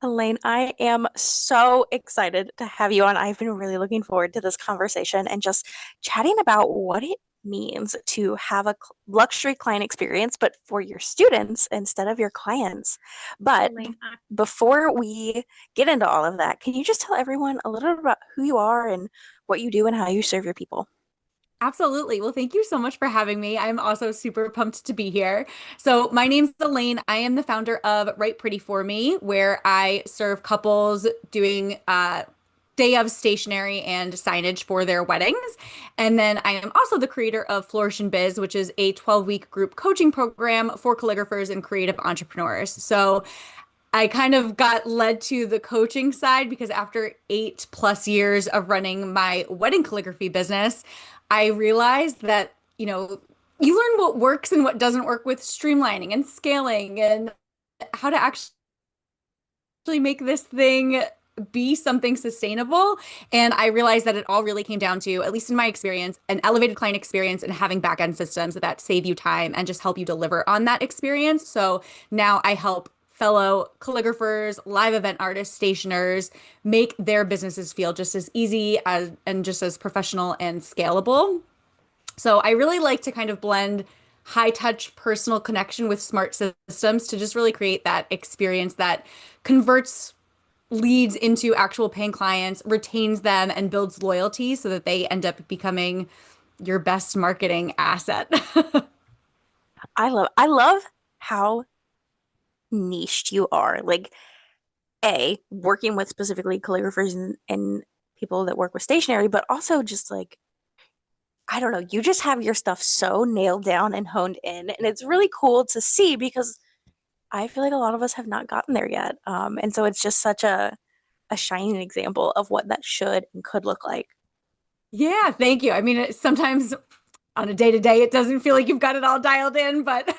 Elaine, I am so excited to have you on. I've been really looking forward to this conversation and just chatting about what it means to have a luxury client experience, but for your students instead of your clients. But before we get into all of that, can you just tell everyone a little bit about who you are and what you do and how you serve your people? Absolutely. Well, thank you so much for having me. I'm also super pumped to be here. So, my name's Elaine. I am the founder of Write Pretty For Me, where I serve couples doing day of stationery and signage for their weddings. And then I am also the creator of Flourish and Biz, which is a 12-week group coaching program for calligraphers and creative entrepreneurs. So, I kind of got led to the coaching side because after 8+ years of running my wedding calligraphy business, I realized that, you learn what works and what doesn't work with streamlining and scaling and how to actually make this thing be something sustainable. And I realized that it all really came down to, at least in my experience, an elevated client experience and having backend systems that save you time and just help you deliver on that experience. So now I help fellow calligraphers, live event artists, stationers make their businesses feel just as easy as and just as professional and scalable. So I really like to kind of blend high touch personal connection with smart systems to just really create that experience that converts leads into actual paying clients, retains them, and builds loyalty so that they end up becoming your best marketing asset. I love how niched you are. Like working with specifically calligraphers and people that work with stationery, but also just like, I don't know, you just have your stuff so nailed down and honed in. And it's really cool to see because I feel like a lot of us have not gotten there yet. And so it's just such a shining example of what that should and could look like. Yeah, thank you. I mean, sometimes on a day to day, it doesn't feel like you've got it all dialed in, but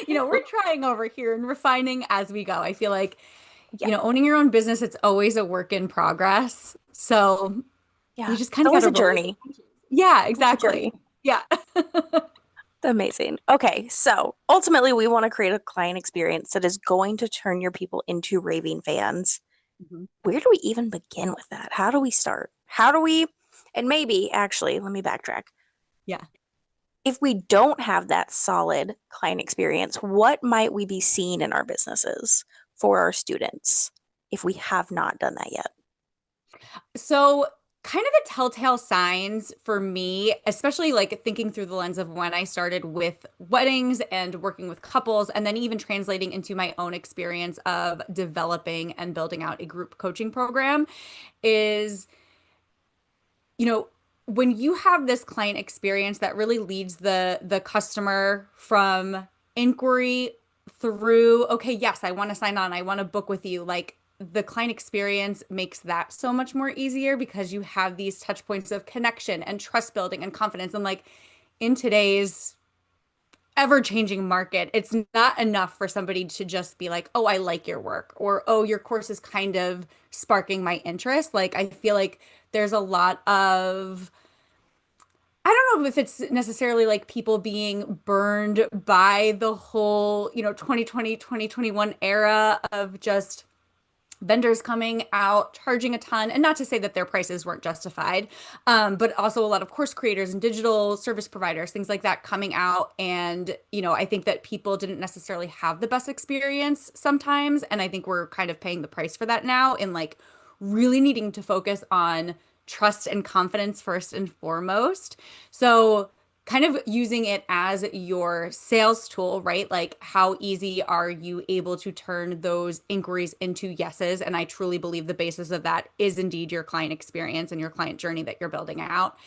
we're trying over here and refining as we go. I feel like, Yeah. owning your own business, it's always a work in progress. So you Yeah. just It's kind of got always to a roll with journey. it. Yeah, Always a exactly. journey. Yeah. Amazing. Okay, so ultimately, we want to create a client experience that is going to turn your people into raving fans. Mhm. Where do we even begin with that? How do we start? How do we, and maybe actually, let me backtrack. Yeah. If we don't have that solid client experience, what might we be seeing in our businesses for our students if we have not done that yet? So, kind of the telltale signs for me, especially like thinking through the lens of when I started with weddings and working with couples, and then even translating into my own experience of developing and building out a group coaching program, is, you know, when you have this client experience that really leads the customer from inquiry through, okay, yes, I want to sign on, I want to book with you, like the client experience makes that so much more easier because you have these touch points of connection and trust building and confidence. And like in today's ever-changing market, it's not enough for somebody to just be like, "Oh, I like your work," or "Oh, your course is kind of sparking my interest." Like I feel like there's a lot of I don't know if it's necessarily like people being burned by the whole, 2020, 2021 era of just vendors coming out charging a ton, and not to say that their prices weren't justified, but also a lot of course creators and digital service providers, things like that coming out. And I think that people didn't necessarily have the best experience sometimes, and I think we're kind of paying the price for that now in like really needing to focus on trust and confidence first and foremost. So kind of using it as your sales tool, right? Like, how easy are you able to turn those inquiries into yeses? And I truly believe the basis of that is indeed your client experience and your client journey that you're building out.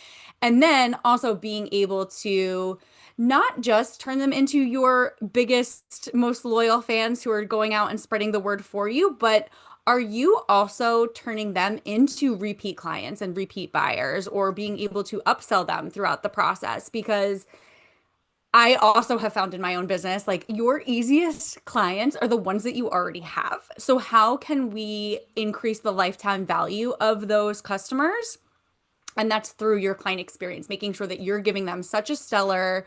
And then also being able to not just turn them into your biggest, most loyal fans who are going out and spreading the word for you, but are you also turning them into repeat clients and repeat buyers or being able to upsell them throughout the process? Because I also have found in my own business, like your easiest clients are the ones that you already have. So, how can we increase the lifetime value of those customers? And that's through your client experience, making sure that you're giving them such a stellar,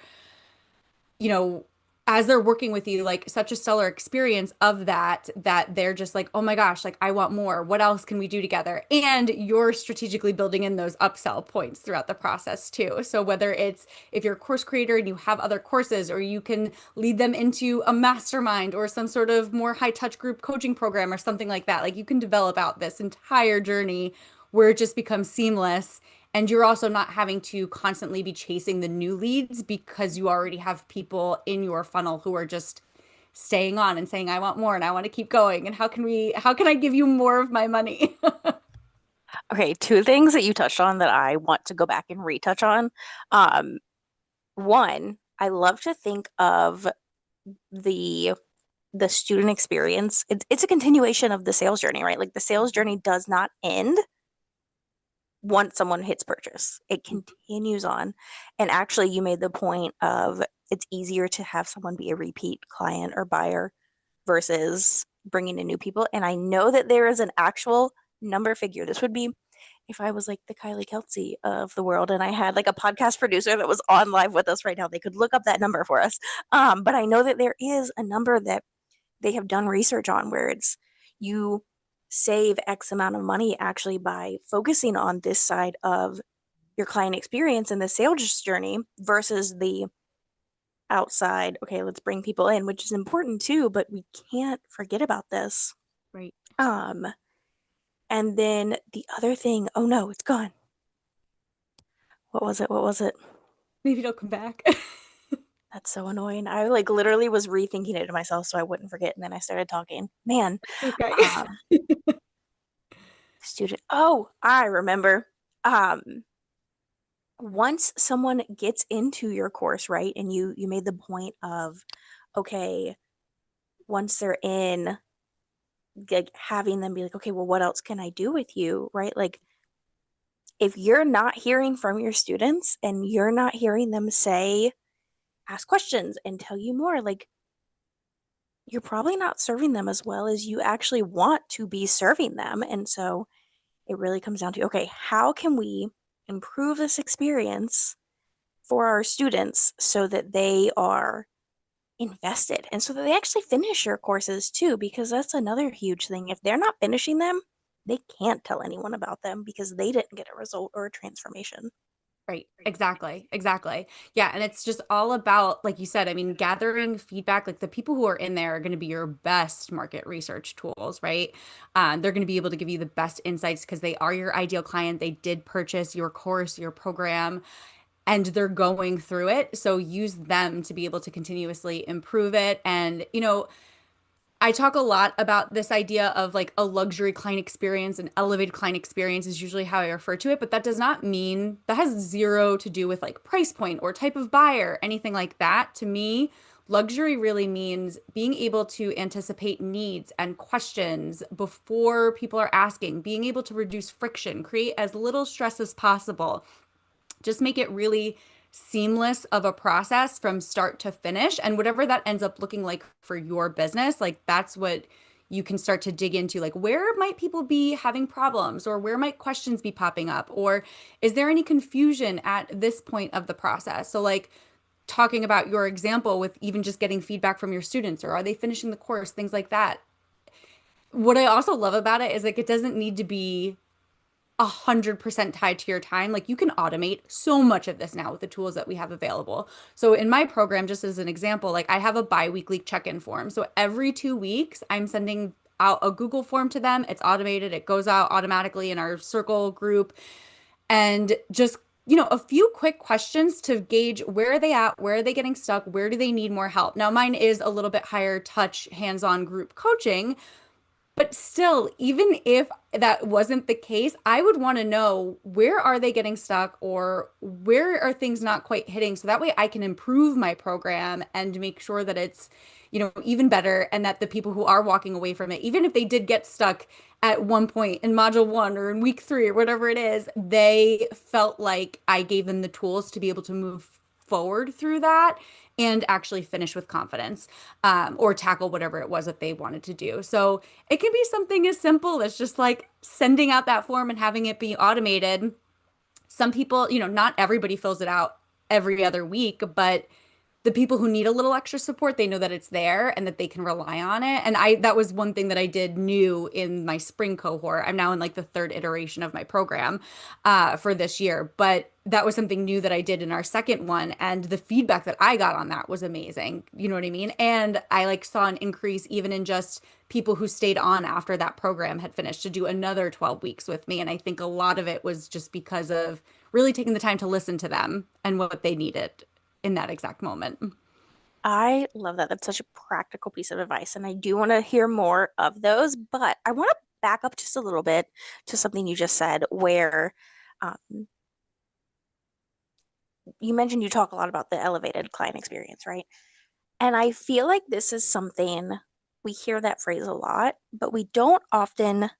you know, as they're working with you, like such a stellar experience of that, that they're just like, oh my gosh, like I want more. What else can we do together? And you're strategically building in those upsell points throughout the process too. So whether it's if you're a course creator and you have other courses, or you can lead them into a mastermind or some sort of more high touch group coaching program or something like that, like you can develop out this entire journey where it just becomes seamless, and you're also not having to constantly be chasing the new leads because you already have people in your funnel who are just staying on and saying, I want more and I want to keep going. And how can I give you more of my money? Okay, two things that you touched on that I want to go back and retouch on. Um, One, I love to think of the the student experience. It's a continuation of the sales journey, right? Like the sales journey does not end once someone hits purchase. It continues on. And actually, you made the point of it's easier to have someone be a repeat client or buyer versus bringing in new people. And I know that there is an actual number figure. This would be if I was like the Kylie Kelsey of the world and I had like a podcast producer that was on live with us right now, they could look up that number for us. But I know that there is a number that they have done research on where it's you save X amount of money actually by focusing on this side of your client experience and the sales journey versus the outside. Okay, let's bring people in, which is important too, but we can't forget about this. Right. Um, and then the other thing, oh no, it's gone. What was it? What was it? Maybe it'll come back. That's so annoying. I like literally was rethinking it to myself so I wouldn't forget, and then I started talking. Man, Okay. um, student. Oh, I remember. Um, Once someone gets into your course, right, and you made the point of, okay, once they're in, like having them be like, okay, well, what else can I do with you, right? Like, if you're not hearing from your students and you're not hearing them say, ask questions and tell you more, like you're probably not serving them as well as you actually want to be serving them. And so it really comes down to, okay, how can we improve this experience for our students so that they are invested and so that they actually finish your courses too? Because that's another huge thing. If they're not finishing them, they can't tell anyone about them because they didn't get a result or a transformation. Right. Exactly. Exactly. Yeah. And it's just all about, like you said, I mean, gathering feedback. Like the people who are in there are going to be your best market research tools, right? They're going to be able to give you the best insights because they are your ideal client. They did purchase your course, your program, and they're going through it. So use them to be able to continuously improve it. And, I talk a lot about this idea of like a luxury client experience, an elevated client experience is usually how I refer to it, but that does not mean that has zero to do with like price point or type of buyer, anything like that. To me, luxury really means being able to anticipate needs and questions before people are asking, being able to reduce friction, create as little stress as possible, just make it really seamless of a process from start to finish. And whatever that ends up looking like for your business, like that's what you can start to dig into. Like, where might people be having problems, or where might questions be popping up, or is there any confusion at this point of the process? So, like, talking about your example with even just getting feedback from your students, or are they finishing the course, things like that. What I also love about it is like it doesn't need to be 100% tied to your time. Like you can automate so much of this now with the tools that we have available. So in my program, just as an example, like I have a bi-weekly check-in form. So every 2 weeks, I'm sending out a Google form to them. It's automated. It goes out automatically in our circle group, and just a few quick questions to gauge where are they at, where are they getting stuck, where do they need more help. Now, mine is a little bit higher touch, hands-on group coaching, but still, even if that wasn't the case, I would want to know where are they getting stuck, or where are things not quite hitting, so that way I can improve my program and make sure that it's, even better, and that the people who are walking away from it, even if they did get stuck at one point in module one or in week three or whatever it is, they felt like I gave them the tools to be able to move forward through that and actually finish with confidence, or tackle whatever it was that they wanted to do. So it can be something as simple as just like sending out that form and having it be automated. Some people, not everybody fills it out every other week, but the people who need a little extra support, they know that it's there and that they can rely on it. And that was one thing that I did new in my spring cohort. I'm now in like the third iteration of my program for this year, but that was something new that I did in our second one. And the feedback that I got on that was amazing. You know what I mean? And I like saw an increase even in just people who stayed on after that program had finished to do another 12 weeks with me. And I think a lot of it was just because of really taking the time to listen to them and what they needed in that exact moment. I love that. That's such a practical piece of advice. And I do want to hear more of those, but I want to back up just a little bit to something you just said, where um, you mentioned you talk a lot about the elevated client experience, right? And I feel like this is something we hear that phrase a lot, but we don't often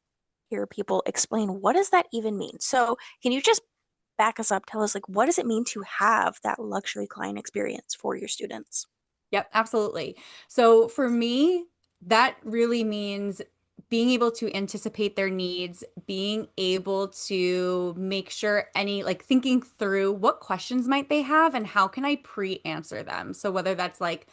hear people explain what does that even mean. So, can you just back us up, tell us like what does it mean to have that luxury client experience for your students? Yep, absolutely. So for me, that really means being able to anticipate their needs, being able to make sure any, like thinking through what questions might they have and how can I pre-answer them. So whether that's like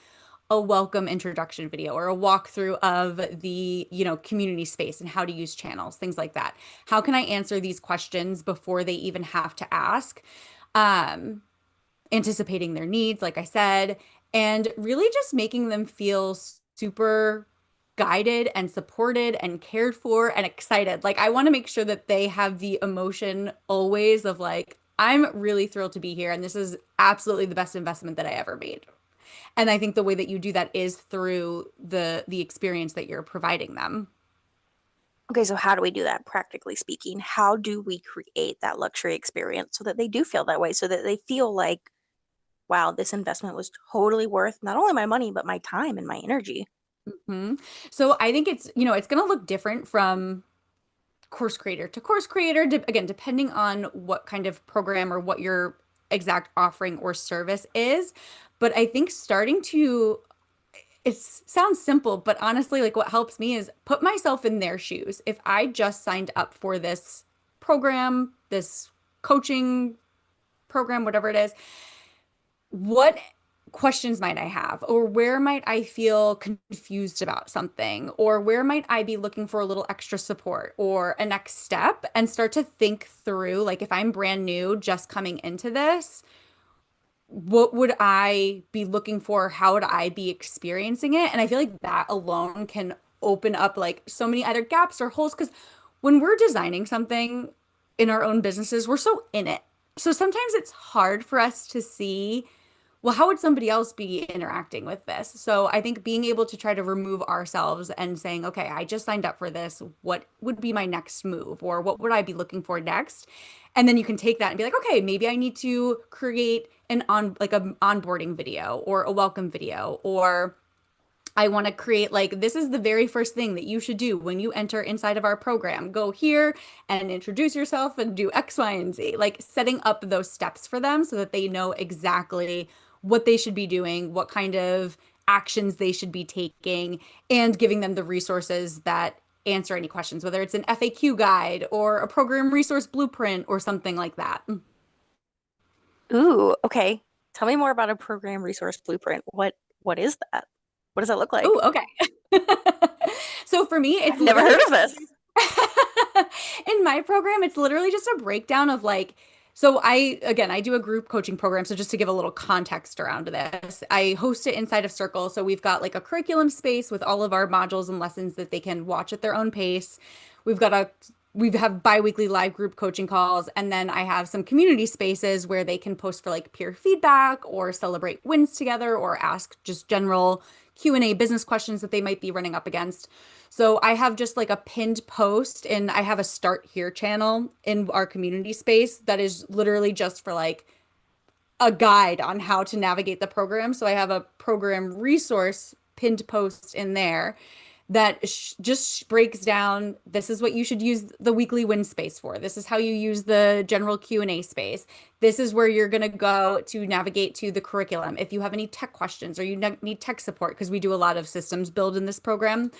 a welcome introduction video or a walkthrough of the, community space and how to use channels, things like that. How can I answer these questions before they even have to ask? Um, Anticipating their needs, like I said, and really just making them feel super guided and supported and cared for and excited. Like I want to make sure that they have the emotion always of like, I'm really thrilled to be here and this is absolutely the best investment that I ever made. And I think the way that you do that is through the experience that you're providing them. Okay, so how do we do that practically speaking? How do we create that luxury experience so that they do feel that way, so that they feel like, wow, this investment was totally worth not only my money, but my time and my energy? Mhm. So I think it's going to look different from course creator to course creator, again, depending on what kind of program or what your exact offering or service is. But I think starting to, it sounds simple, but honestly, like what helps me is put myself in their shoes. If I just signed up for this program, this coaching program, whatever it is, what questions might I have? Or where might I feel confused about something? Or where might I be looking for a little extra support or a next step? And start to think through, like, if I'm brand new, just coming into this, what would I be looking for? How would I be experiencing it? And I feel like that alone can open up like so many other gaps or holes. Because when we're designing something in our own businesses, we're so in it. So sometimes it's hard for us to see, well, how would somebody else be interacting with this? So I think being able to try to remove ourselves and saying, okay, I just signed up for this. What would be my next move? Or what would I be looking for next? And then you can take that and be like, okay, maybe I need to create an onboarding video or a welcome video, or I want to create like this is the very first thing that you should do when you enter inside of our program. Go here and introduce yourself and do X, Y, and Z. Like setting up those steps for them so that they know exactly what they should be doing, what kind of actions they should be taking, and giving them the resources that answer any questions, whether it's an FAQ guide or a program resource blueprint or something like that. Ooh, okay. Tell me more about a program resource blueprint. What is that? What does that look like? Oh, okay. So for me, it's I've never literally heard of just this. in my program, it's literally just a breakdown of like, so I do a group coaching program. So just to give a little context around this, I host it inside of Circle. So we've got like a curriculum space with all of our modules and lessons that they can watch at their own pace. We've got a we have bi-weekly live group coaching calls, and then I have some community spaces where they can post for like peer feedback or celebrate wins together or ask just general Q&A business questions that they might be running up against. So I have just like a pinned post, and I have a start here channel in our community space that is literally just for like a guide on how to navigate the program. So I have a program resource pinned post in there that just breaks down, this is what you should use the weekly win space for. This is how you use the general Q&A space. This is where you're going to go to navigate to the curriculum. If you have any tech questions or you need tech support, because we do a lot of systems build in this program,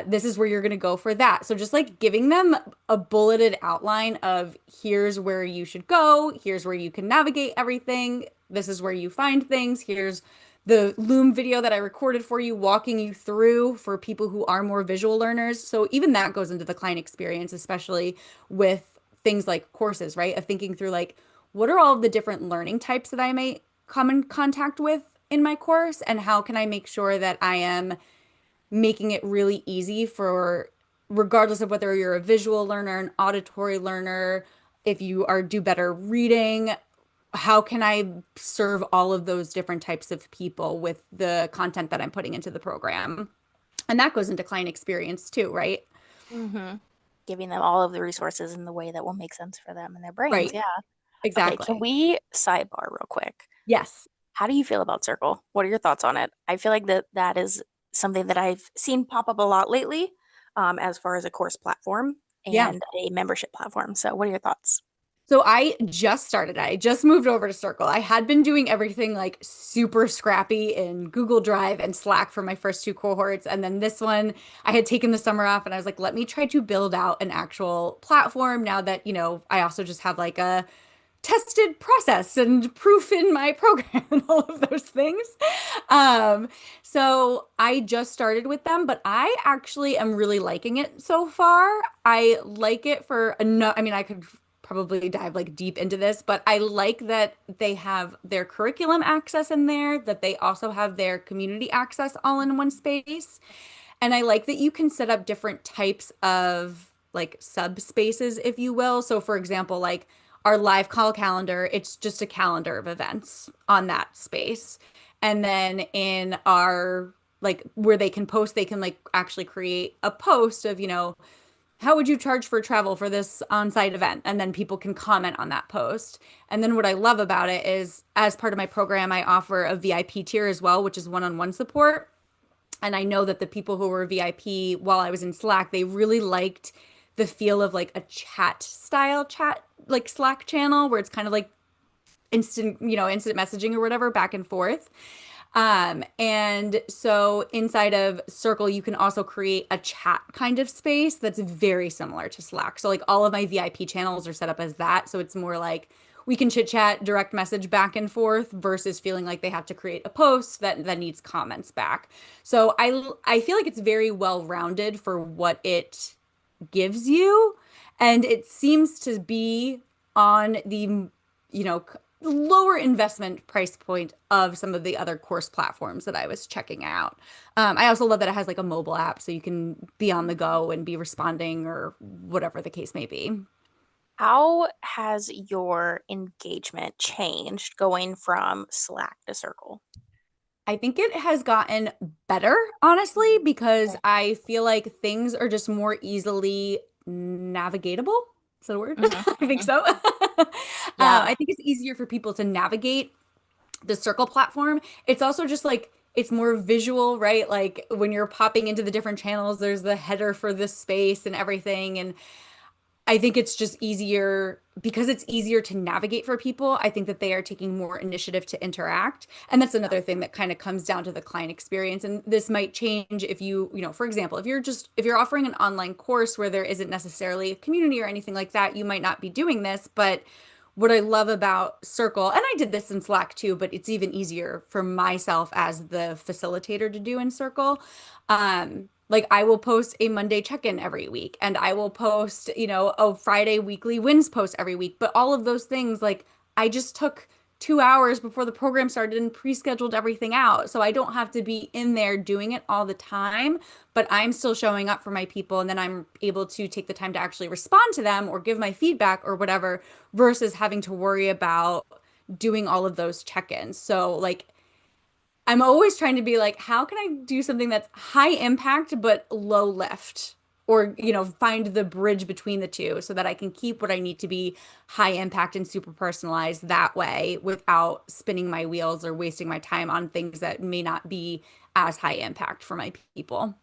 this is where you're going to go for that. So just like giving them a bulleted outline of here's where you should go, here's where you can navigate everything, this is where you find things, here's the Loom video that I recorded for you, walking you through for people who are more visual learners. So even that goes into the client experience, especially with things like courses, right? Of thinking through like, what are all of the different learning types that I may come in contact with in my course, and how can I make sure that I am making it really easy for, regardless of whether you're a visual learner, an auditory learner, if you are do better reading, how can I serve all of those different types of people with the content that I'm putting into the program? And that goes into client experience too, right? Mm-hmm. Giving them all of the resources in the way that will make sense for them and their brains. Right. Yeah. Okay, can Exactly. we sidebar real quick? Yes. How do you feel about Circle? What are your thoughts on it? I feel like that is something that I've seen pop up a lot lately, as far as a course platform Yeah. and a membership platform. So, what are your thoughts? So I just started. I just moved over to Circle. I had been doing everything like super scrappy in Google Drive and Slack for my first two cohorts. And then this one, I had taken the summer off and I was like, let me try to build out an actual platform now that, I also just have like a tested process and proof in my program and all of those things. Um, so I just started with them, but I actually am really liking it so far. I like it for no, I mean, I could probably dive like deep into this, but I like that they have their curriculum access in there, that they also have their community access all in one space. And I like that you can set up different types of like subspaces, if you will. So, for example, like our live call calendar, it's just a calendar of events on that space. And then in our like where they can post, they can like actually create a post of, how would you charge for travel for this on-site event? And then people can comment on that post. And then what I love about it is as part of my program, I offer a VIP tier as well, which is one-on-one support. And I know that the people who were VIP while I was in Slack, they really liked the feel of like a chat style chat, like Slack channel where it's kind of like instant messaging or whatever back and forth. And so inside of Circle, you can also create a chat kind of space that's very similar to Slack. So like all of my VIP channels are set up as that. So it's more like we can chit chat, direct message back and forth versus feeling like they have to create a post that needs comments back. So I feel like it's very well rounded for what it gives you, and it seems to be on the you know lower investment price point of some of the other course platforms that I was checking out. I also love that it has like a mobile app so you can be on the go and be responding or whatever the case may be. How has your engagement changed going from Slack to Circle? I think it has gotten better, honestly, because Okay. I feel like things are just more easily navigatable. Is that a word? Hmm. I think Hmm. so. Yeah. I think it's easier for people to navigate the Circle platform. It's also just like it's more visual, right? Like when you're popping into the different channels, there's the header for this space and everything. And I think it's just easier because it's easier to navigate for people. I think that they are taking more initiative to interact. And that's another thing that kind of comes down to the client experience. And this might change if for example, if you're offering an online course where there isn't necessarily a community or anything like that, you might not be doing this. But what I love about Circle, and I did this in Slack too, but it's even easier for myself as the facilitator to do in Circle. Like I will post a Monday check-in every week, and I will post, a Friday weekly wins post every week. But all of those things, like I just took 2 hours before the program started and pre-scheduled everything out. So I don't have to be in there doing it all the time, but I'm still showing up for my people. And then I'm able to take the time to actually respond to them or give my feedback or whatever versus having to worry about doing all of those check-ins. So like I'm always trying to be like, how can I do something that's high impact but low lift? Or, find the bridge between the two so that I can keep what I need to be high impact and super personalized that way without spinning my wheels or wasting my time on things that may not be as high impact for my people.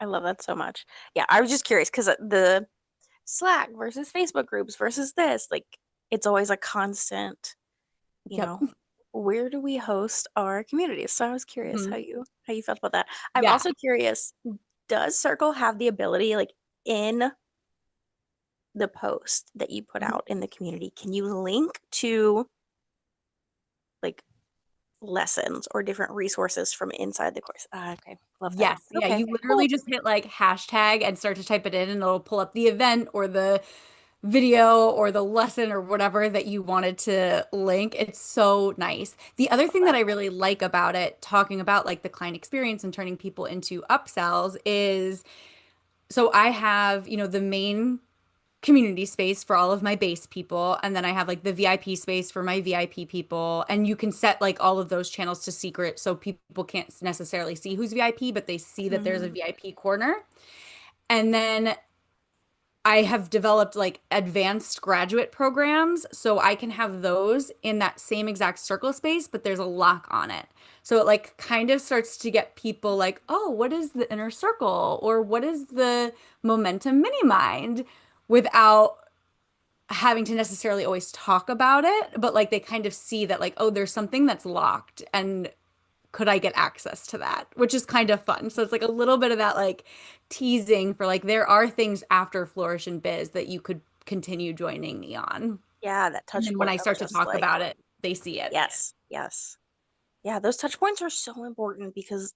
I love that so much. Yeah, I was just curious because the Slack versus Facebook groups versus this, like, it's always a constant, you Yep. know, where do we host our communities? So I was curious Mhm. how you felt about that. I'm Yeah. also curious, does Circle have the ability, like, in the post that you put Mhm. out in the community, can you link to like lessons or different resources from inside the course. Okay, love that. Yes. Yeah. Okay, You literally cool. just hit like hashtag and start to type it in, and it'll pull up the event or the video or the lesson or whatever that you wanted to link. It's so nice. The other Love thing that that. I really like about it, talking about like the client experience and turning people into upsells, is so I have, the main community space for all of my base people, and then I have like the VIP space for my VIP people, and you can set like all of those channels to secret so people can't necessarily see who's VIP, but they see that there's a Hmm. VIP corner. And then I have developed like advanced graduate programs so I can have those in that same exact circle space, but there's a lock on it. So it like kind of starts to get people like, oh, what is the inner circle? Or what is the momentum mini mind? Without having to necessarily always talk about it, but like they kind of see that like, oh, there's something that's locked and could I get access to that? Which is kind of fun. So it's like a little bit of that like teasing for like there are things after Flourish and Biz that you could continue joining me on. Yeah, that And touch then when point I of start to just talk like, about it, they see it. yes, yes. Yeah, those touch points are so important because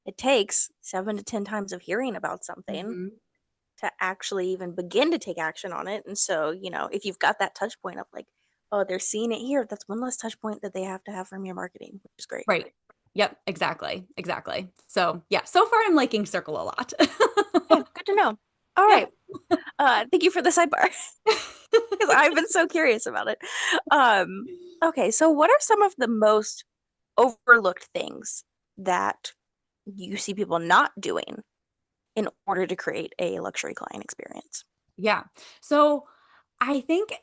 it takes 7 to 10 times of hearing about something Mhm. to actually even begin to take action on it. And so, if you've got that touch point of like, oh, they're seeing it here, that's one less touch point that they have to have from your marketing, which is great. Right. Yep, exactly. Exactly. So, yeah, so far I'm liking Circle a lot. Okay, good to know. All Yeah. right. Thank you for the sidebar because I've been so curious about it. Um, okay, so what are some of the most overlooked things that you see people not doing in order to create a luxury client experience? Yeah. So, I think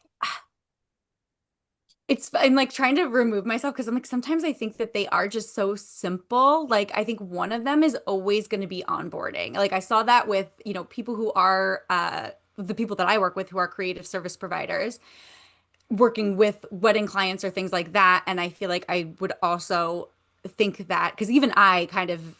I'm like trying to remove myself because I'm like, sometimes I think that they are just so simple. Like, I think one of them is always going to be onboarding. Like, I saw that with, people who are, the people that I work with who are creative service providers working with wedding clients or things like that. And I feel like I would also think that because even I kind of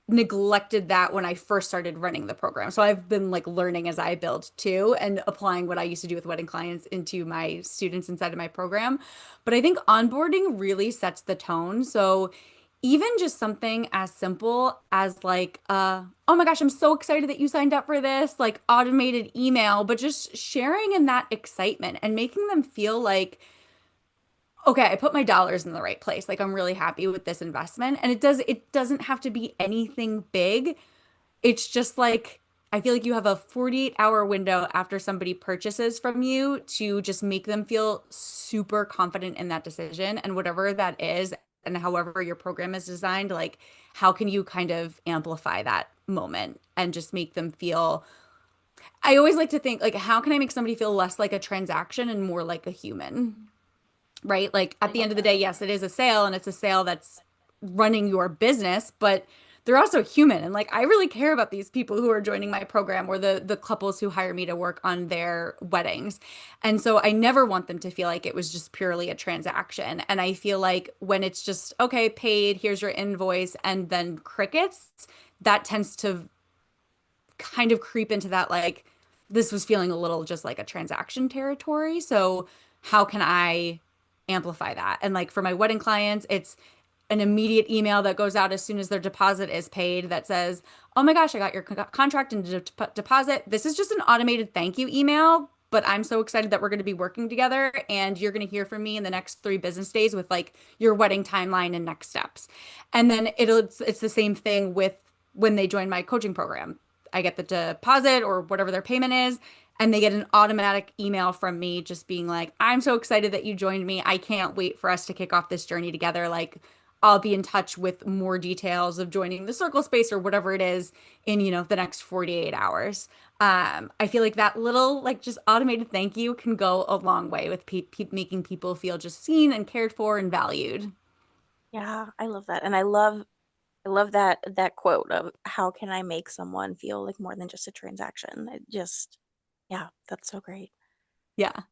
neglected that when I first started running the program. So I've been like learning as I build too and applying what I used to do with wedding clients into my students inside of my program. But I think onboarding really sets the tone. So even just something as simple as like, oh my gosh, I'm so excited that you signed up for this, like automated email, but just sharing in that excitement and making them feel like, okay, I put my dollars in the right place. Like I'm really happy with this investment. And it doesn't have to be anything big. It's just like I feel like you have a 48-hour window after somebody purchases from you to just make them feel super confident in that decision and whatever that is and however your program is designed, like how can you kind of amplify that moment and just make them feel I always like to think like how can I make somebody feel less like a transaction and more like a human? Right? Like I at the love end of the that. day, yes, it is a sale and it's a sale that's running your business, but they're also human. And like I really care about these people who are joining my program or the couples who hire me to work on their weddings. And so I never want them to feel like it was just purely a transaction. And I feel like when it's just, okay, paid, here's your invoice, and then crickets, that tends to kind of creep into that like this was feeling a little just like a transaction territory. So how can I amplify that? And like for my wedding clients, it's an immediate email that goes out as soon as their deposit is paid that says, "Oh my gosh, I got your contract and deposit. This is just an automated thank you email, but I'm so excited that we're going to be working together and you're going to hear from me in the next 3 business days with like your wedding timeline and next steps." And then it's the same thing with when they join my coaching program. I get the deposit or whatever their payment is, and they get an automatic email from me just being like, I'm so excited that you joined me. I can't wait for us to kick off this journey together. Like, I'll be in touch with more details of joining the circle space or whatever it is in, the next 48 hours. I feel like that little, like, just automated thank you can go a long way with making people feel just seen and cared for and valued. Yeah, I love that. And I love that quote of how can I make someone feel like more than just a transaction? It just yeah, that's so great. Yeah.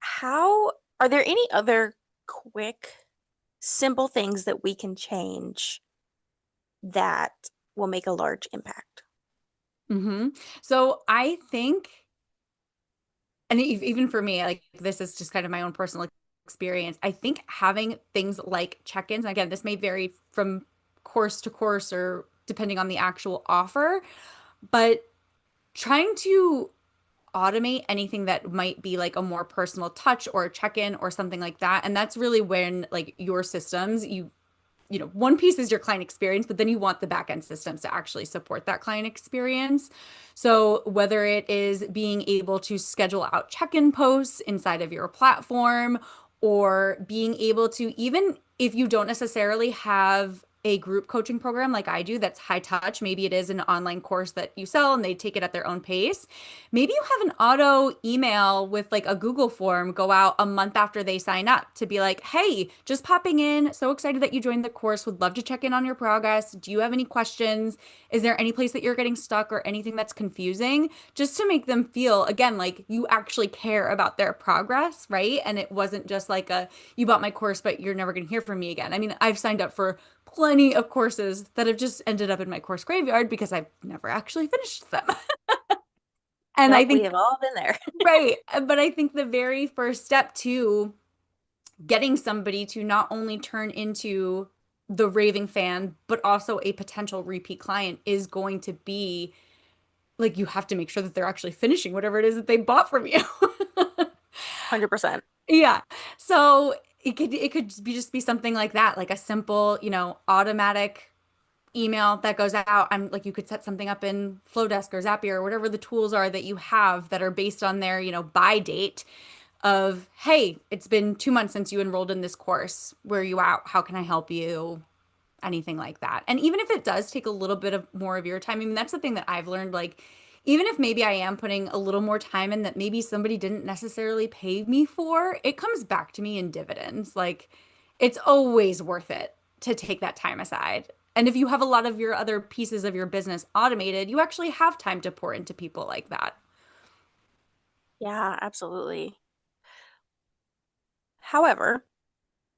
How are there any other quick, simple things that we can change that will make a large impact? So I think and even for me, like this is just kind of my own personal experience. I think having things like check-ins, again, this may vary from course to course or depending on the actual offer, but trying to automate anything that might be like a more personal touch or a check-in or something like that. And that's really when like your systems, one piece is your client experience, but then you want the backend systems to actually support that client experience. So whether it is being able to schedule out check-in posts inside of your platform, or being able to, even if you don't necessarily have a group coaching program like I do that's high touch, maybe it is an online course that you sell and they take it at their own pace. Maybe you have an auto email with like a Google form go out a month after they sign up to be like, hey, just popping in. So excited that you joined the course. Would love to check in on your progress. Do you have any questions? Is there any place that you're getting stuck or anything that's confusing? Just to make them feel, again, like you actually care about their progress, right? And it wasn't just like you bought my course, but you're never going to hear from me again. I mean, I've signed up for plenty of courses that have just ended up in my course graveyard because I've never actually finished them. And I Yep, we think, have all been there. right. But I think the very first step to getting somebody to not only turn into the raving fan, but also a potential repeat client is going to be like, you have to make sure that they're actually finishing whatever it is that they bought from you. 100%. Yeah. So it could just be something like that, like a simple, automatic email that goes out. I'm like, you could set something up in Flowdesk or Zapier or whatever the tools are that you have that are based on their, buy date of, hey, it's been 2 months since you enrolled in this course. Where are you at? How can I help you? Anything like that. And even if it does take a little bit of more of your time, I mean, that's the thing that I've learned. Like, even if maybe I am putting a little more time in that maybe somebody didn't necessarily pay me for, it comes back to me in dividends. Like, it's always worth it to take that time aside. And if you have a lot of your other pieces of your business automated, you actually have time to pour into people like that. Yeah, absolutely. However,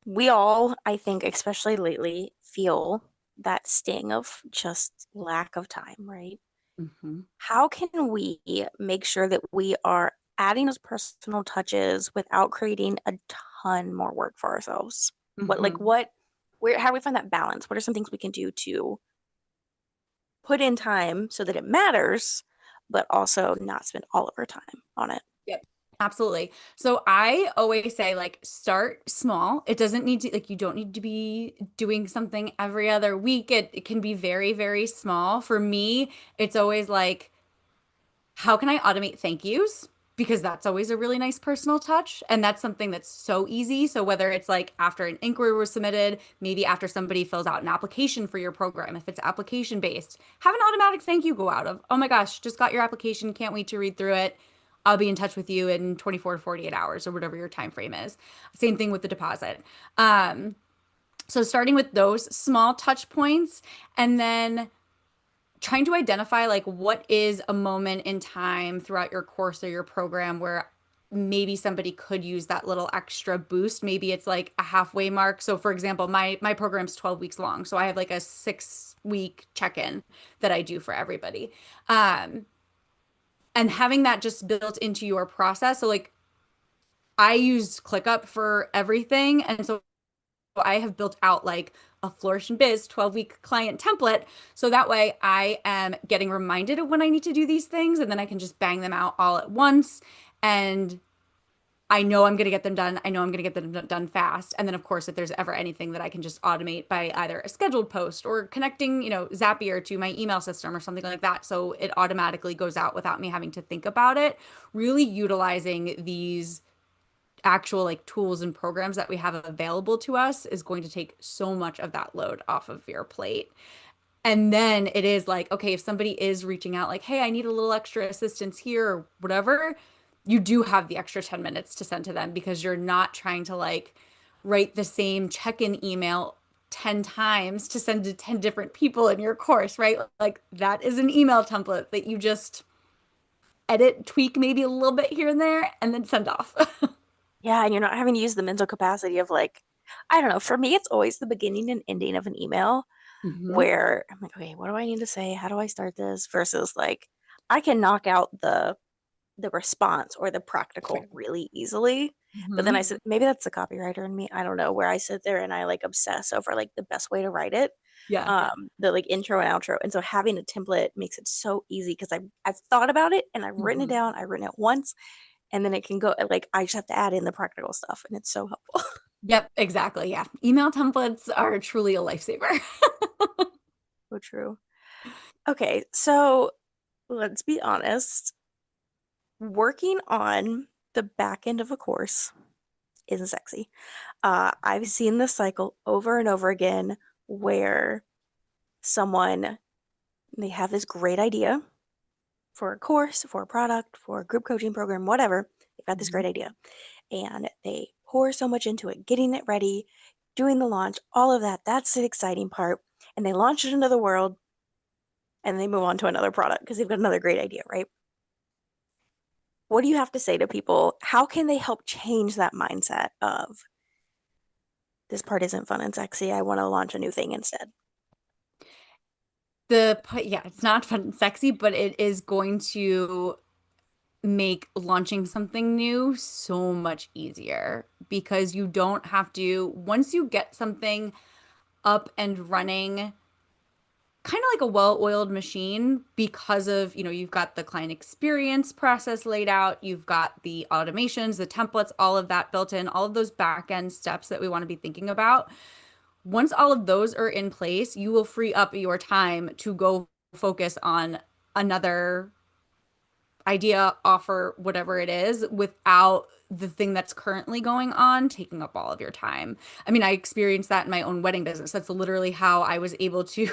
we all, I think, especially lately, feel that sting of just lack of time, right? Hmm. How can we make sure that we are adding those personal touches without creating a ton more work for ourselves? Hmm. How do we find that balance? What are some things we can do to put in time so that it matters, but also not spend all of our time on it? Yep. Absolutely. So I always say, like, start small. It doesn't need to, like, you don't need to be doing something every other week. It can be very, very small. For me, it's always like, how can I automate thank yous? Because that's always a really nice personal touch. And that's something that's so easy. So whether it's like after an inquiry was submitted, maybe after somebody fills out an application for your program, if it's application based, have an automatic thank you go out of, oh my gosh, just got your application, can't wait to read through it. I'll be in touch with you in 24 to 48 hours or whatever your time frame is. Same thing with the deposit. So starting with those small touch points, and then trying to identify like what is a moment in time throughout your course or your program where maybe somebody could use that little extra boost. Maybe it's like a halfway mark. So for example, my program's 12 weeks long. So I have like a 6 week check-in that I do for everybody. Um, and having that just built into your process. So like I use ClickUp for everything. And so I have built out like a Flourish and Biz 12-week client template. So that way I am getting reminded of when I need to do these things and then I can just bang them out all at once. And I know I'm going to get them done. I know I'm going to get them done fast. And then, of course, if there's ever anything that I can just automate by either a scheduled post or connecting, Zapier to my email system or something like that. So it automatically goes out without me having to think about it. Really utilizing these actual like tools and programs that we have available to us is going to take so much of that load off of your plate. And then it is like, okay, if somebody is reaching out like, hey, I need a little extra assistance here or whatever, you do have the extra 10 minutes to send to them because you're not trying to like write the same check-in email 10 times to send to 10 different people in your course, right? Like that is an email template that you just edit, tweak maybe a little bit here and there, and then send off. Yeah, and you're not having to use the mental capacity of like, I don't know, for me, it's always the beginning and ending of an email Hmm. where I'm like, okay, what do I need to say? How do I start this? Versus like, I can knock out the response or the practical really easily. But then I Mhm. said, maybe that's the copywriter in me. I don't know, where I sit there and I like obsess over like the best way to write it. Yeah. The like intro and outro. And so having a template makes it so easy because I've thought about it and I've written it Mhm. down. I've written it once and then it can go like I just have to add in the practical stuff and it's so helpful. Yep, exactly. Yeah. Email templates are truly a lifesaver. So true. Okay, so let's be honest. Working on the back end of a course isn't sexy. I've seen this cycle over and over again where someone they have this great idea for a course, for a product, for a group coaching program, whatever. They've got this Mhm. great idea and they pour so much into it, getting it ready, doing the launch, all of that. That's the exciting part. And they launch it into the world and they move on to another product because they've got another great idea, right? What do you have to say to people? How can they help change that mindset of this part isn't fun and sexy? I want to launch a new thing instead. Yeah, it's not fun and sexy, but it is going to make launching something new so much easier because you don't have to, once you get something up and running, kind of like a well-oiled machine because of, you've got the client experience process laid out, you've got the automations, the templates, all of that built in, all of those back end steps that we want to be thinking about. Once all of those are in place, you will free up your time to go focus on another idea, offer, whatever it is, without the thing that's currently going on taking up all of your time. I mean, I experienced that in my own wedding business. That's literally how I was able to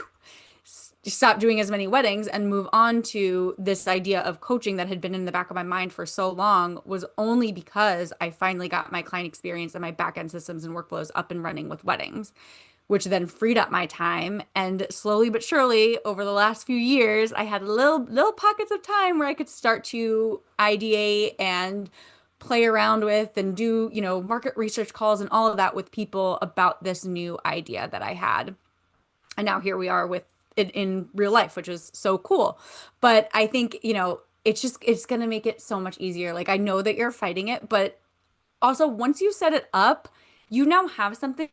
stop doing as many weddings and move on to this idea of coaching that had been in the back of my mind for so long, was only because I finally got my client experience and my back end systems and workflows up and running with weddings, which then freed up my time. And slowly but surely, over the last few years, I had little pockets of time where I could start to ideate and play around with and do, market research calls and all of that with people about this new idea that I had. And now here we are with it in real life, which is so cool. But I think, it's going to make it so much easier. Like I know that you're fighting it, but also once you set it up, you now have something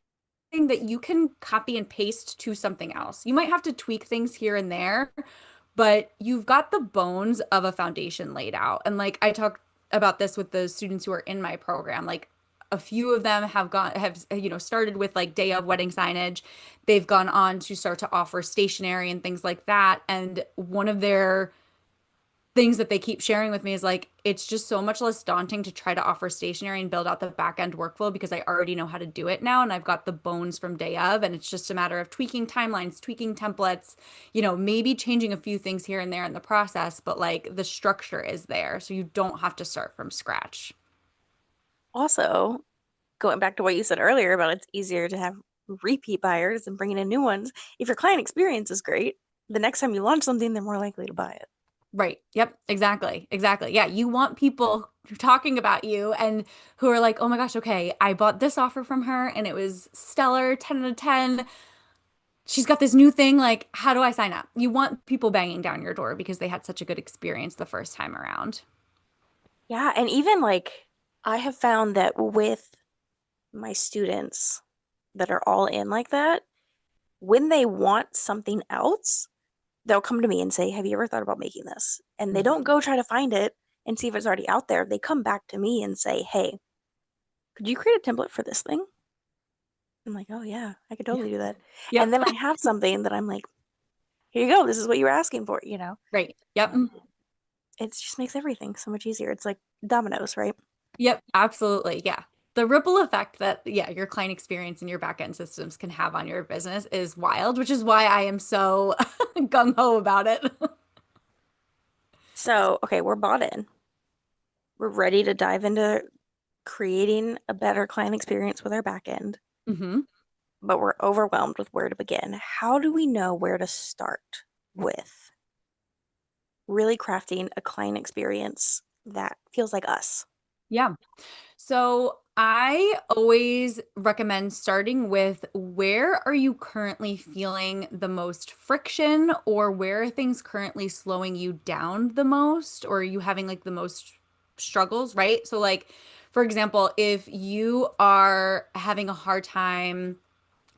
that you can copy and paste to something else. You might have to tweak things here and there, but you've got the bones of a foundation laid out. And like I talked about this with the students who are in my program, like a few of them have started with like day of wedding signage. They've gone on to start to offer stationery and things like that. And one of their things that they keep sharing with me is like it's just so much less daunting to try to offer stationery and build out the back end workflow because I already know how to do it now and I've got the bones from day of, and it's just a matter of tweaking timelines, tweaking templates, maybe changing a few things here and there in the process, but like the structure is there so you don't have to start from scratch. Also, going back to what you said earlier about it's easier to have repeat buyers than bringing in new ones. If your client experience is great, the next time you launch something, they're more likely to buy it. Right. Yep. Exactly. Exactly. Yeah. You want people talking about you and who are like, oh my gosh, okay, I bought this offer from her and it was stellar, 10 out of 10. She's got this new thing. Like, how do I sign up? You want people banging down your door because they had such a good experience the first time around. Yeah, and even like I have found that with my students that are all in like that, when they want something else, they'll come to me and say, "Have you ever thought about making this?" And they don't Mhm. go try to find it and see if it's already out there. They come back to me and say, "Hey, could you create a template for this thing?" I'm like, "Oh yeah, I could Yeah. totally do that." And Yep. then I have something that I'm like, "Here you go. This is what you were asking for," Right. Yep. And it just makes everything so much easier. It's like dominoes, right? Yep. Absolutely. Yeah. The ripple effect that, yeah, your client experience and your backend systems can have on your business is wild, which is why I am so gung ho about it. So, okay, we're bought in. We're ready to dive into creating a better client experience with our back end, hmm but we're overwhelmed with where to begin. How do we know where to start with really crafting a client experience that feels like us? Yeah. So I always recommend starting with where are you currently feeling the most friction, or where are things currently slowing you down the most, or are you having like the most struggles, right? So like, for example, if you are having a hard time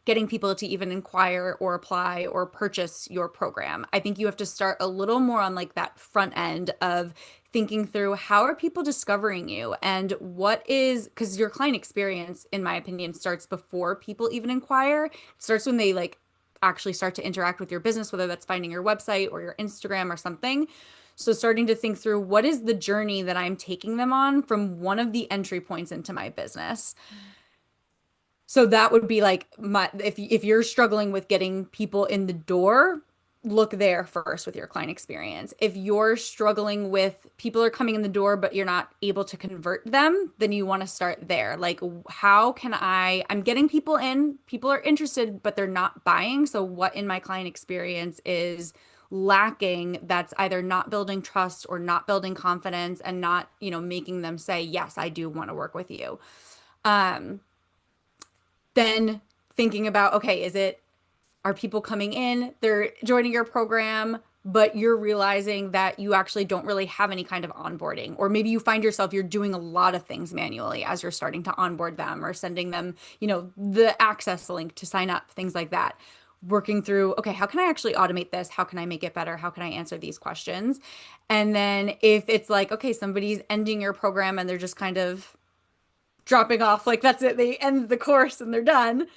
getting people to even inquire or apply or purchase your program. I think you have to start a little more on like that front end of thinking through how are people discovering you and what is, because your client experience, in my opinion, starts before people even inquire. It starts when they like actually start to interact with your business, whether that's finding your website or your Instagram or something. So starting to think through what is the journey that I'm taking them on from one of the entry points into my business. So that would be like my if you're struggling with getting people in the door, look there first with your client experience. If you're struggling with people are coming in the door but you're not able to convert them, then you want to start there. Like how can I'm getting people in, people are interested but they're not buying. So what in my client experience is lacking that's either not building trust or not building confidence and not, making them say, "Yes, I do want to work with you." Um then thinking about, okay, are people coming in, they're joining your program, but you're realizing that you actually don't really have any kind of onboarding, or maybe you find yourself you're doing a lot of things manually as you're starting to onboard them or sending them, the access link to sign up, things like that. Working through, okay, how can I actually automate this? How can I make it better? How can I answer these questions? And then if it's like, okay, somebody's ending your program and they're just kind of dropping off, like that's it, they end the course and they're done.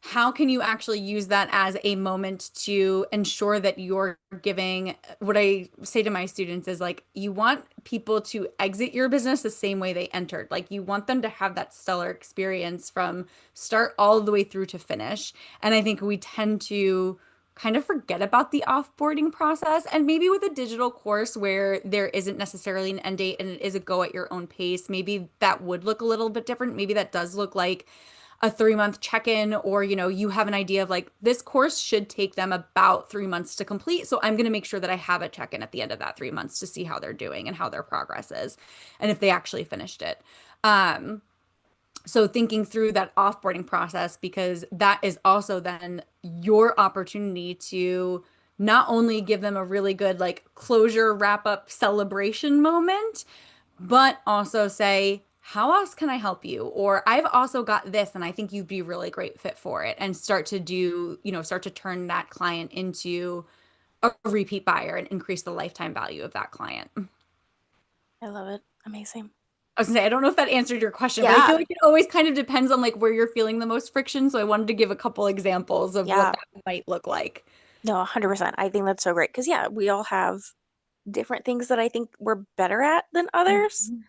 How can you actually use that as a moment to ensure that you're giving what I say to my students is like, you want people to exit your business the same way they entered. Like, you want them to have that stellar experience from start all the way through to finish. And I think we tend to kind of forget about the offboarding process. And maybe with a digital course where there isn't necessarily an end date and it is a go at your own pace, maybe that would look a little bit different. Maybe that does look like a 3 month check-in, or you have an idea of like this course should take them about 3 months to complete, so I'm going to make sure that I have a check-in at the end of that 3 months to see how they're doing and how their progress is and if they actually finished it. So thinking through that offboarding process, because that is also then your opportunity to not only give them a really good like closure, wrap up, celebration moment, but also say, how else can I help you? Or I've also got this and I think you'd be a really great fit for it. And start to turn that client into a repeat buyer and increase the lifetime value of that client. I love it. Amazing. I was gonna say, I don't know if that answered your question, but I Yeah. feel like it always kind of depends on like where you're feeling the most friction. So I wanted to give a couple examples of what Yeah. that might look like. No, 100%. I think that's so great because, yeah, we all have different things that I think we're better at than others, Mhm.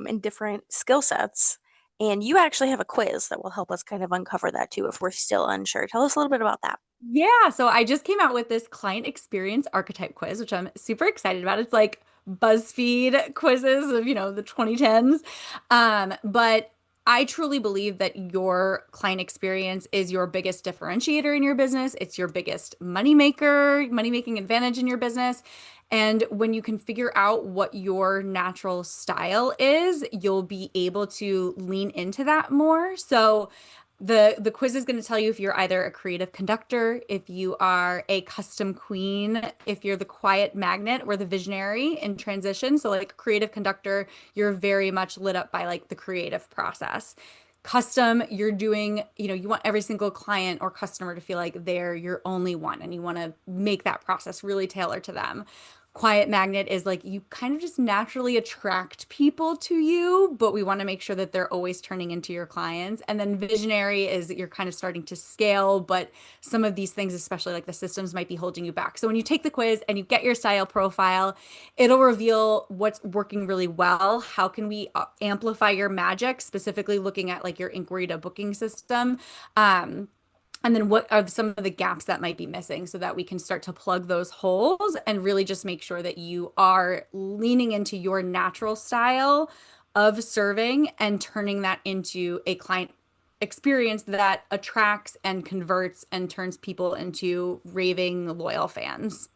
and different skill sets. And you actually have a quiz that will help us kind of uncover that too if we're still unsure. Tell us a little bit about that. Yeah, so I just came out with this client experience archetype quiz, which I'm super excited about. It's like BuzzFeed quizzes of, the 2010s. But I truly believe that your client experience is your biggest differentiator in your business. It's your biggest money making advantage in your business. And when you can figure out what your natural style is, you'll be able to lean into that more. So the quiz is going to tell you if you're either a creative conductor, if you are a custom queen, if you're the quiet magnet or the visionary in transition. So like creative conductor, you're very much lit up by like the creative process. Custom, you're doing, you want every single client or customer to feel like they're your only one and you want to make that process really tailored to them. Quiet magnet is like you kind of just naturally attract people to you, but we want to make sure that they're always turning into your clients. And then visionary is that you're kind of starting to scale, but some of these things, especially like the systems, might be holding you back. So when you take the quiz and you get your style profile, it'll reveal what's working really well. How can we amplify your magic, specifically looking at like your inquiry to booking system. And then what are some of the gaps that might be missing so that we can start to plug those holes and really just make sure that you are leaning into your natural style of serving and turning that into a client experience that attracts and converts and turns people into raving loyal fans.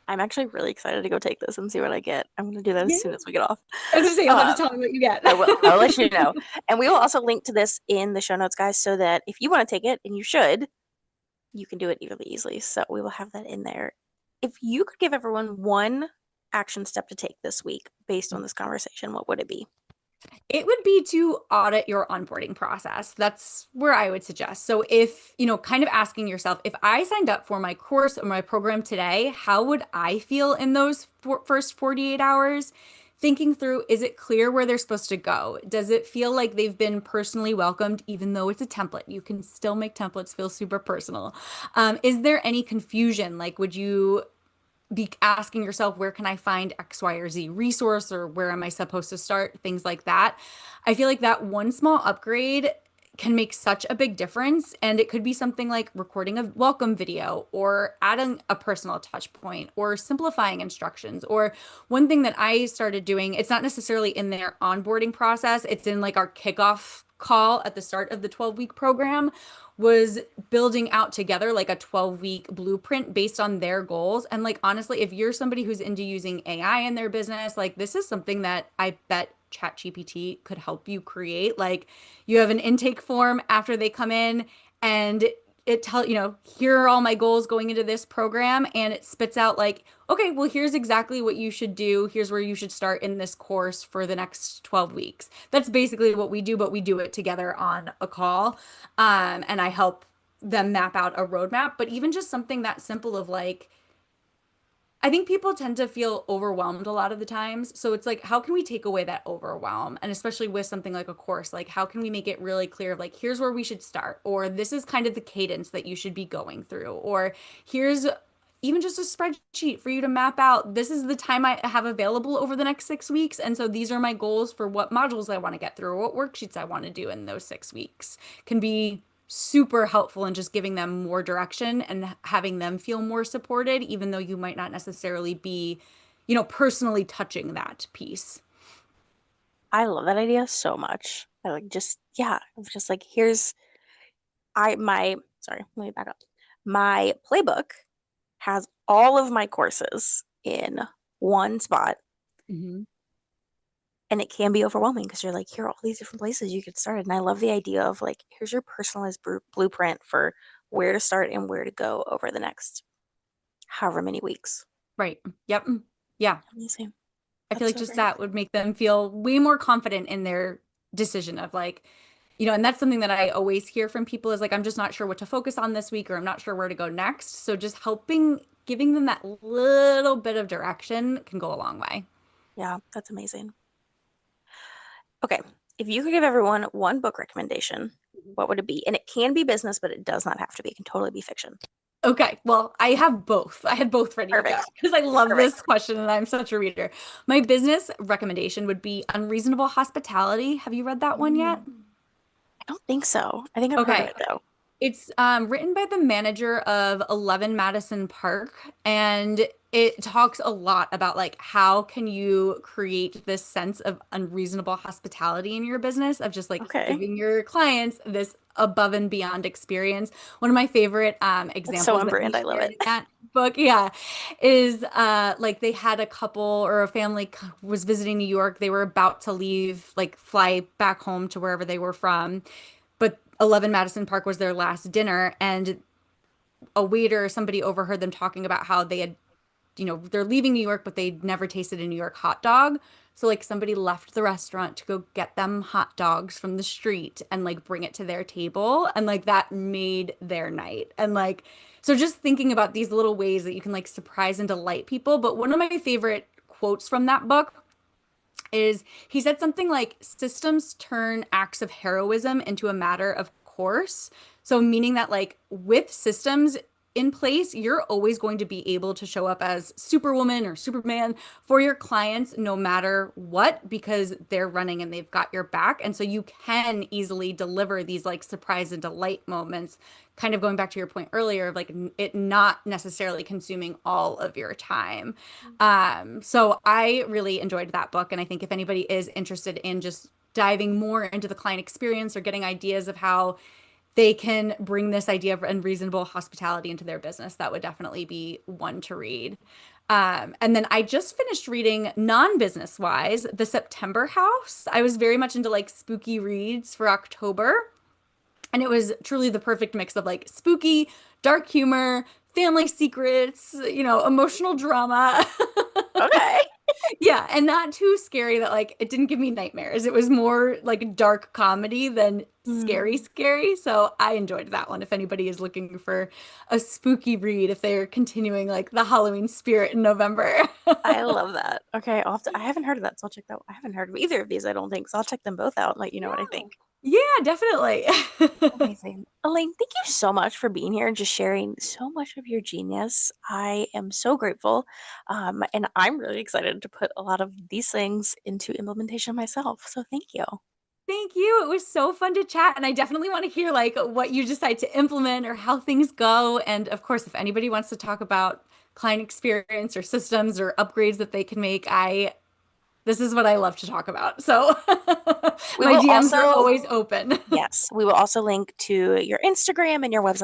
I'm actually really excited to go take this and see what I get. I'm going to do that as Yeah. soon as we get off. I was gonna say you'll have to Um, tell me what you get. I will. I'll let you know. And we will also link to this in the show notes, guys, so that if you want to take it, and you should, you can do it really easily. So we will have that in there. If you could give everyone one action step to take this week based on this conversation, what would it be? It would be to audit your onboarding process. That's where I would suggest. So if, kind of asking yourself, if I signed up for my course or my program today, how would I feel in those first 48 hours? Thinking through, is it clear where they're supposed to go? Does it feel like they've been personally welcomed, even though it's a template? You can still make templates feel super personal. Is there any confusion? Like, would you be asking yourself, where can I find X, Y, or Z resource, or where am I supposed to start? Things like that. I feel like that one small upgrade can make such a big difference. And it could be something like recording a welcome video or adding a personal touch point or simplifying instructions. Or one thing that I started doing, it's not necessarily in their onboarding process, it's in like our kickoff call at the start of the 12-week program, was building out together like a 12-week blueprint based on their goals. And like honestly, if you're somebody who's into using AI in their business, like this is something that I bet ChatGPT could help you create. Like you have an intake form after they come in, and it tell here are all my goals going into this program, and it spits out like, okay, well, here's exactly what you should do, here's where you should start in this course for the next 12 weeks. That's basically what we do, but we do it together on a call. And I help them map out a roadmap. But even just something that simple of like, I think people tend to feel overwhelmed a lot of the times. So it's like, how can we take away that overwhelm? And especially with something like a course, like how can we make it really clear of like, here's where we should start, or this is kind of the cadence that you should be going through, or here's even just a spreadsheet for you to map out. This is the time I have available over the next 6 weeks. And so these are my goals for what modules I want to get through, or what worksheets I want to do in those 6 weeks. Can be super helpful in just giving them more direction and having them feel more supported, even though you might not necessarily be, personally touching that piece. I love that idea so much. I like just, yeah, it's just like, here's, sorry, let me back up. My playbook has all of my courses in one spot, Mhm. and it can be overwhelming because you're like, here are all these different places you could start. And I love the idea of like, here's your personalized blueprint for where to start and where to go over the next however many weeks. Right. Yep. Yeah. Amazing. I feel That's like so just great. that would make them feel way more confident in their decision of like, and that's something that I always hear from people is like, I'm just not sure what to focus on this week, or I'm not sure where to go next. So just giving them that little bit of direction can go a long way. Yeah, that's amazing. Okay, if you could give everyone one book recommendation, what would it be? And it can be business, but it does not have to be. It can totally be fiction. Okay, well, I have both. I had both ready to go Perfect. because I love Perfect. this question and I'm such a reader. My business recommendation would be Unreasonable Hospitality. Have you read that one yet? Mm, I don't think so. I think I've heard of Okay. it though. It's written by the manager of 11 Madison Park, and it talks a lot about like how can you create this sense of unreasonable hospitality in your business of just like Okay. giving your clients this above and beyond experience. One of my favorite That's so examples on that he brand. I love shared it. in that book, yeah, is like they had a couple or a family was visiting New York. They were about to leave, like fly back home to wherever they were from, but 11 Madison Park was their last dinner, and a waiter or somebody overheard them talking about how they had, they're leaving New York, but they'd never tasted a New York hot dog. So like somebody left the restaurant to go get them hot dogs from the street and like bring it to their table, and like that made their night. And like so just thinking about these little ways that you can like surprise and delight people. But one of my favorite quotes from that book is he said something like systems turn acts of heroism into a matter of course. So meaning that like with systems in place, you're always going to be able to show up as Superwoman or Superman for your clients no matter what, because they're running and they've got your back. And so you can easily deliver these like surprise and delight moments, kind of going back to your point earlier of like it not necessarily consuming all of your time. So I really enjoyed that book. And I think if anybody is interested in just diving more into the client experience or getting ideas of how they can bring this idea of unreasonable hospitality into their business, that would definitely be one to read. And then I just finished reading non-business wise, The September House. I was very much into like spooky reads for October. And it was truly the perfect mix of like spooky, dark humor, family secrets, emotional drama. Okay. and not too scary that like it didn't give me nightmares. It was more like dark comedy than scary, Mm, scary. So I enjoyed that one. If anybody is looking for a spooky read, if they're continuing like the Halloween spirit in November. I love that. Okay, I haven't heard of that, so I'll check that. I haven't heard of either of these, I don't think. So I'll check them both out and let you know what I think. Yeah, definitely. Amazing. Elaine, thank you so much for being here and just sharing so much of your genius. I am so grateful. And I'm really excited to put a lot of these things into implementation myself. So thank you. Thank you. It was so fun to chat, and I definitely want to hear like what you decide to implement or how things go. And of course, if anybody wants to talk about client experience or systems or upgrades that they can make, I this is what I love to talk about. So We my will DMs are also, always open. yes, we will also link to your Instagram and your website